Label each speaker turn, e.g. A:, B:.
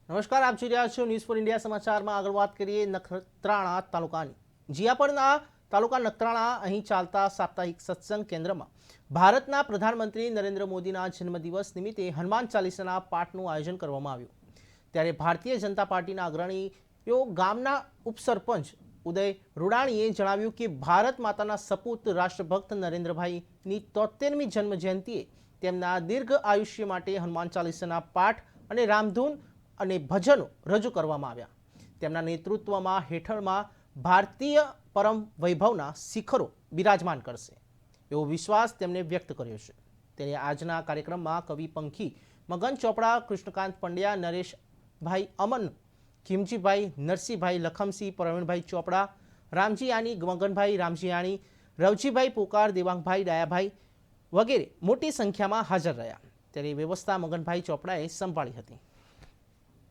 A: નમસ્કાર, આપ જોઈ રહ્યા છો ન્યૂઝ ફોર ઇન્ડિયા સમાચારમાં. આગળ વાત કરીએ નખત્રાણા તાલુકાની. જીયાપરના તાલુકા નખત્રાણા અહીં ચાલતા સાપ્તાહિક સત્સંગ કેન્દ્રમાં ભારતના પ્રધાનમંત્રી નરેન્દ્ર મોદીના જન્મદિવસ નિમિત્તે હનુમાન ચાલીસાના પાઠનું આયોજન કરવામાં આવ્યું. ત્યારે ભારતીય જનતા પાર્ટીના અગ્રણીઓ ગામના ઉપસરપંચ ઉદય રૂડાણીએ જણાવ્યું કે ભારત માતાના સપૂત રાષ્ટ્રભક્ત નરેન્દ્રભાઈની 73મી જન્મજયંતિએ તેમના દીર્ઘ આયુષ્ય માટે હનુમાન ચાલીસાના પાઠ અને રામધૂન અને ભજનો રજૂ કરવામાં આવ્યા. તેમના નેતૃત્વમાં હેઠળમાં ભારતીય પરમ વૈભવના શિખરો બિરાજમાન કરશે એવો વિશ્વાસ તેમણે વ્યક્ત કર્યો છે. ત્યારે આજના કાર્યક્રમમાં કવિ પંખી મગન ચોપડા, કૃષ્ણકાંત પંડ્યા, નરેશભાઈ અમન, ખીમજીભાઈ, નરસિંહભાઈ, લખમસિંહ, પ્રવીણભાઈ ચોપડા, રામજી યાની, મગનભાઈ રામજી, રવજીભાઈ પોકાર, દેવાંગભાઈ ડાયાભાઈ વગેરે મોટી સંખ્યામાં હાજર રહ્યા. ત્યારે વ્યવસ્થા મગનભાઈ ચોપડાએ સંભાળી હતી.